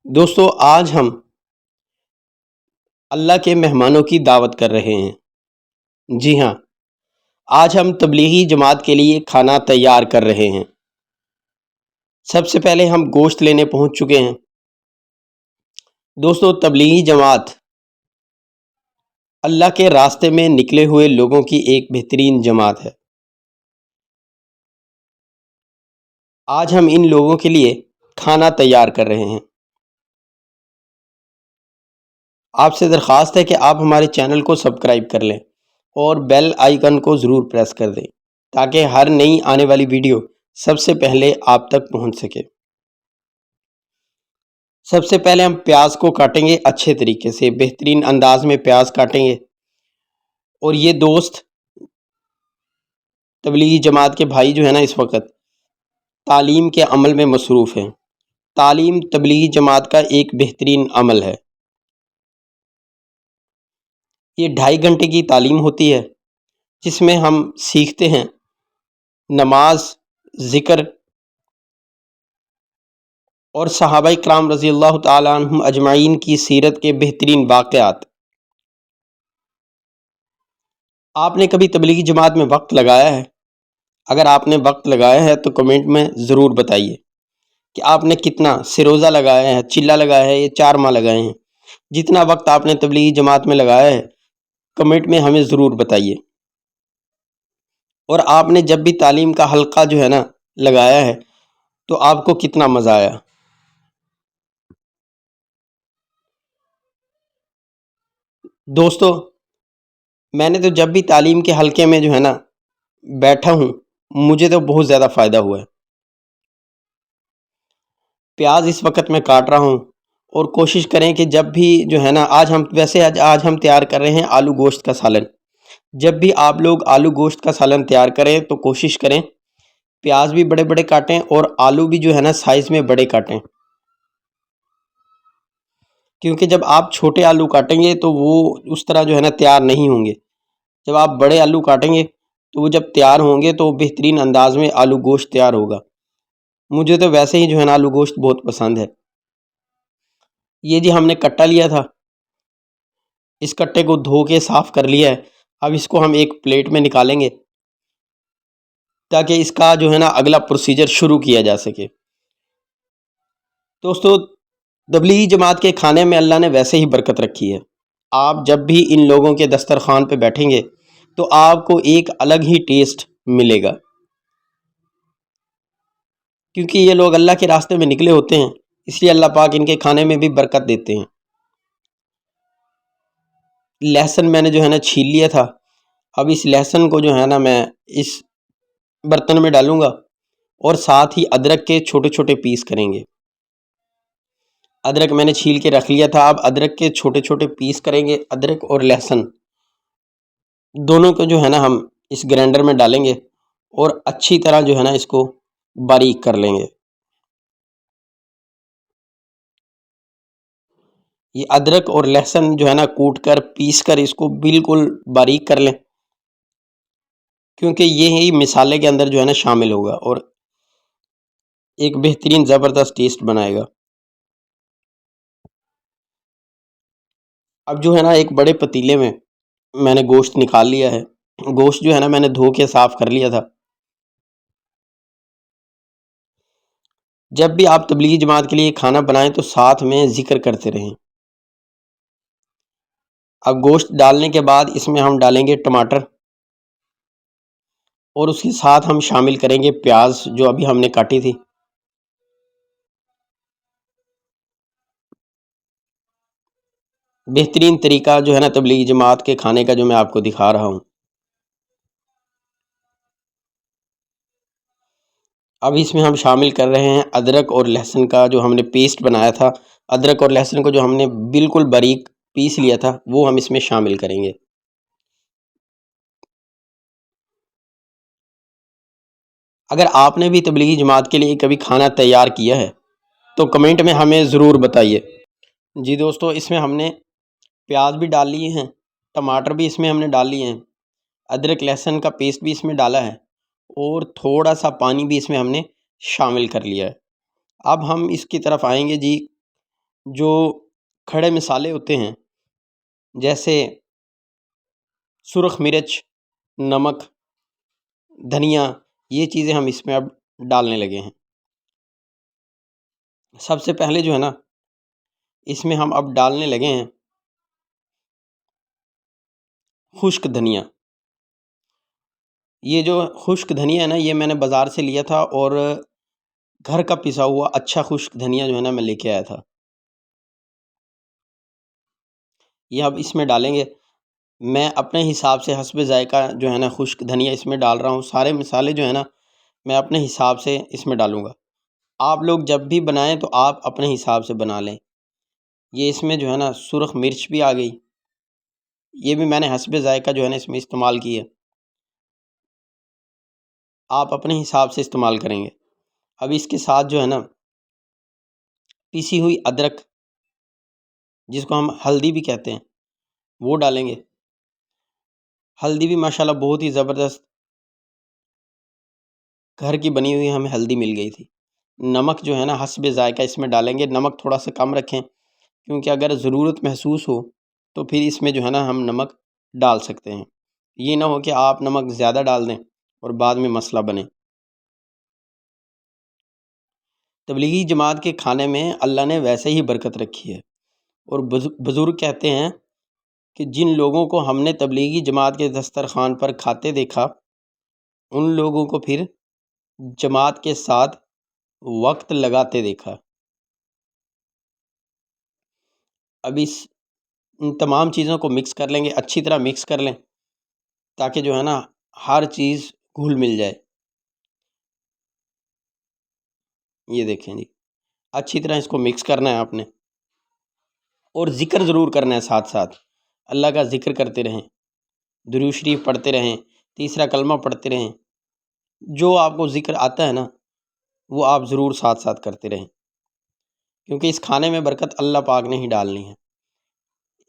دوستو آج ہم اللہ کے مہمانوں کی دعوت کر رہے ہیں۔ جی ہاں، آج ہم تبلیغی جماعت کے لیے کھانا تیار کر رہے ہیں۔ سب سے پہلے ہم گوشت لینے پہنچ چکے ہیں۔ دوستو تبلیغی جماعت اللہ کے راستے میں نکلے ہوئے لوگوں کی ایک بہترین جماعت ہے۔ آج ہم ان لوگوں کے لیے کھانا تیار کر رہے ہیں۔ آپ سے درخواست ہے کہ آپ ہمارے چینل کو سبسکرائب کر لیں اور بیل آئیکن کو ضرور پریس کر دیں تاکہ ہر نئی آنے والی ویڈیو سب سے پہلے آپ تک پہنچ سکے۔ سب سے پہلے ہم پیاز کو کاٹیں گے، اچھے طریقے سے بہترین انداز میں پیاز کاٹیں گے۔ اور یہ دوست تبلیغی جماعت کے بھائی جو ہے نا اس وقت تعلیم کے عمل میں مصروف ہیں۔ تعلیم تبلیغی جماعت کا ایک بہترین عمل ہے۔ یہ 2.5 گھنٹے کی تعلیم ہوتی ہے جس میں ہم سیکھتے ہیں نماز، ذکر اور صحابہ کرام رضی اللہ تعالیٰ عنہم اجمعین کی سیرت کے بہترین واقعات۔ آپ نے کبھی تبلیغی جماعت میں وقت لگایا ہے؟ اگر آپ نے وقت لگایا ہے تو کمنٹ میں ضرور بتائیے کہ آپ نے کتنا سروزہ لگایا ہے، چلہ لگایا ہے یا 4 ماہ لگائے ہیں۔ جتنا وقت آپ نے تبلیغی جماعت میں لگایا ہے کمنٹ میں ہمیں ضرور بتائیے۔ اور آپ نے جب بھی تعلیم کا حلقہ جو ہے نا لگایا ہے تو آپ کو کتنا مزہ آیا۔ دوستو میں نے تو جب بھی تعلیم کے حلقے میں جو ہے نا بیٹھا ہوں مجھے تو بہت زیادہ فائدہ ہوا ہے۔ پیاز اس وقت میں کاٹ رہا ہوں اور کوشش کریں کہ جب بھی جو ہے نا آج ہم تیار کر رہے ہیں آلو گوشت کا سالن۔ جب بھی آپ لوگ آلو گوشت کا سالن تیار کریں تو کوشش کریں پیاز بھی بڑے بڑے کاٹیں اور آلو بھی جو ہے نا سائز میں بڑے کاٹیں، کیونکہ جب آپ چھوٹے آلو کاٹیں گے تو وہ اس طرح جو ہے نا تیار نہیں ہوں گے۔ جب آپ بڑے آلو کاٹیں گے تو وہ جب تیار ہوں گے تو بہترین انداز میں آلو گوشت تیار ہوگا۔ مجھے تو ویسے ہی جو ہے نا آلو گوشت بہت پسند ہے۔ یہ جی ہم نے کٹا لیا تھا، اس کٹے کو دھو کے صاف کر لیا ہے۔ اب اس کو ہم ایک پلیٹ میں نکالیں گے تاکہ اس کا جو ہے نا اگلا پروسیجر شروع کیا جا سکے۔ دوستو تبلیغی جماعت کے کھانے میں اللہ نے ویسے ہی برکت رکھی ہے۔ آپ جب بھی ان لوگوں کے دسترخوان پہ بیٹھیں گے تو آپ کو ایک الگ ہی ٹیسٹ ملے گا، کیونکہ یہ لوگ اللہ کے راستے میں نکلے ہوتے ہیں، اس لیے اللہ پاک ان کے کھانے میں بھی برکت دیتے ہیں۔ لہسن میں نے جو ہے نا چھیل لیا تھا، اب اس لہسن کو جو ہے نا میں اس برتن میں ڈالوں گا اور ساتھ ہی ادرک کے چھوٹے چھوٹے پیس کریں گے۔ ادرک میں نے چھیل کے رکھ لیا تھا، اب ادرک کے چھوٹے چھوٹے پیس کریں گے۔ ادرک اور لہسن دونوں کو جو ہے نا ہم اس گرینڈر میں ڈالیں گے اور اچھی طرح جو ہے نا اس کو باریک کر لیں گے۔ یہ ادرک اور لہسن جو ہے نا کوٹ کر پیس کر اس کو بالکل باریک کر لیں، کیونکہ یہی مسالے کے اندر جو ہے نا شامل ہوگا اور ایک بہترین زبردست ٹیسٹ بنائے گا۔ اب جو ہے نا ایک بڑے پتیلے میں نے گوشت نکال لیا ہے۔ گوشت جو ہے نا میں نے دھو کے صاف کر لیا تھا۔ جب بھی آپ تبلیغی جماعت کے لیے کھانا بنائیں تو ساتھ میں ذکر کرتے رہیں۔ اب گوشت ڈالنے کے بعد اس میں ہم ڈالیں گے ٹماٹر اور اس کے ساتھ ہم شامل کریں گے پیاز جو ابھی ہم نے کاٹی تھی۔ بہترین طریقہ جو ہے نا تبلیغی جماعت کے کھانے کا جو میں آپ کو دکھا رہا ہوں۔ اب اس میں ہم شامل کر رہے ہیں ادرک اور لہسن کا جو ہم نے پیسٹ بنایا تھا۔ ادرک اور لہسن کو جو ہم نے بالکل باریک پیس لیا تھا وہ ہم اس میں شامل کریں گے۔ اگر آپ نے بھی تبلیغی جماعت کے لیے کبھی کھانا تیار کیا ہے تو کمنٹ میں ہمیں ضرور بتائیے۔ جی دوستو اس میں ہم نے پیاز بھی ڈال لیے ہیں، ٹماٹر بھی اس میں ہم نے ڈال لیے ہیں، ادرک لہسن کا پیسٹ بھی اس میں ڈالا ہے اور تھوڑا سا پانی بھی اس میں ہم نے شامل کر لیا ہے۔ اب ہم اس کی طرف آئیں گے جی جو کھڑے مسالے ہوتے ہیں جیسے سرخ مرچ، نمک، دھنیا، یہ چیزیں ہم اس میں اب ڈالنے لگے ہیں۔ سب سے پہلے جو ہے نا اس میں ہم اب ڈالنے لگے ہیں خشک دھنیا۔ یہ جو خشک دھنیا ہے نا یہ میں نے بازار سے لیا تھا اور گھر کا پسا ہوا اچھا خشک دھنیا جو ہے نا میں لے کے آیا تھا۔ یہ اب اس میں ڈالیں گے، میں اپنے حساب سے حسب ذائقہ جو ہے نا خشک دھنیا اس میں ڈال رہا ہوں۔ سارے مسالے جو ہے نا میں اپنے حساب سے اس میں ڈالوں گا۔ آپ لوگ جب بھی بنائیں تو آپ اپنے حساب سے بنا لیں۔ یہ اس میں جو ہے نا سرخ مرچ بھی آ گئی، یہ بھی میں نے حسب ذائقہ جو ہے نا اس میں استعمال کی ہے، آپ اپنے حساب سے استعمال کریں گے۔ اب اس کے ساتھ جو ہے نا پیسی ہوئی ادرک، جس کو ہم ہلدی بھی کہتے ہیں، وہ ڈالیں گے۔ ہلدی بھی ماشاءاللہ بہت ہی زبردست گھر کی بنی ہوئی ہمیں ہلدی مل گئی تھی۔ نمک جو ہے نا حسب ذائقہ اس میں ڈالیں گے، نمک تھوڑا سا کم رکھیں کیونکہ اگر ضرورت محسوس ہو تو پھر اس میں جو ہے نا ہم نمک ڈال سکتے ہیں، یہ نہ ہو کہ آپ نمک زیادہ ڈال دیں اور بعد میں مسئلہ بنے۔ تبلیغی جماعت کے کھانے میں اللہ نے ویسے ہی برکت رکھی ہے، اور بزرگ کہتے ہیں کہ جن لوگوں کو ہم نے تبلیغی جماعت کے دسترخوان پر کھاتے دیکھا ان لوگوں کو پھر جماعت کے ساتھ وقت لگاتے دیکھا۔ اب ان تمام چیزوں کو مکس کر لیں گے، اچھی طرح مکس کر لیں تاکہ جو ہے نا ہر چیز گھل مل جائے۔ یہ دیکھیں جی، اچھی طرح اس کو مکس کرنا ہے آپ نے، اور ذکر ضرور کرنا ہے ساتھ ساتھ، اللہ کا ذکر کرتے رہیں، درود شریف پڑھتے رہیں، تیسرا کلمہ پڑھتے رہیں، جو آپ کو ذکر آتا ہے نا وہ آپ ضرور ساتھ ساتھ کرتے رہیں، کیونکہ اس کھانے میں برکت اللہ پاک نے ہی ڈالنی ہے۔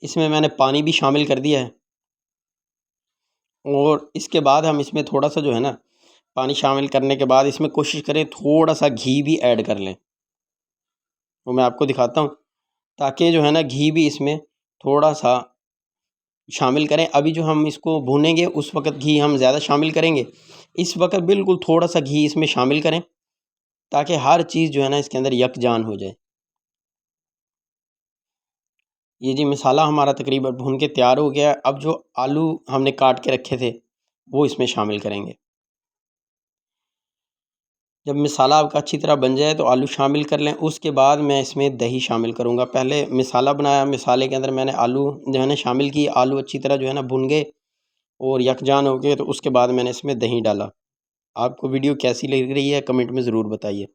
اس میں نے پانی بھی شامل کر دیا ہے، اور اس کے بعد ہم اس میں تھوڑا سا جو ہے نا پانی شامل کرنے کے بعد اس میں کوشش کریں تھوڑا سا گھی بھی ایڈ کر لیں، وہ میں آپ کو دکھاتا ہوں، تاکہ جو ہے نا گھی بھی اس میں تھوڑا سا شامل کریں۔ ابھی جو ہم اس کو بھونیں گے اس وقت گھی ہم زیادہ شامل کریں گے، اس وقت بالکل تھوڑا سا گھی اس میں شامل کریں تاکہ ہر چیز جو ہے نا اس کے اندر یکجان ہو جائے۔ یہ جی مسالہ ہمارا تقریباً بھون کے تیار ہو گیا ہے۔ اب جو آلو ہم نے کاٹ کے رکھے تھے وہ اس میں شامل کریں گے۔ جب مسالہ آپ کا اچھی طرح بن جائے تو آلو شامل کر لیں، اس کے بعد میں اس میں دہی شامل کروں گا۔ پہلے مسالہ بنایا، مسالے کے اندر میں نے آلو جو ہے نا شامل کی، آلو اچھی طرح جو ہے نا بھن گئے اور یکجان ہو گئے، تو اس کے بعد میں نے اس میں دہی ڈالا۔ آپ کو ویڈیو کیسی لگ رہی ہے کمنٹ میں ضرور بتائیے۔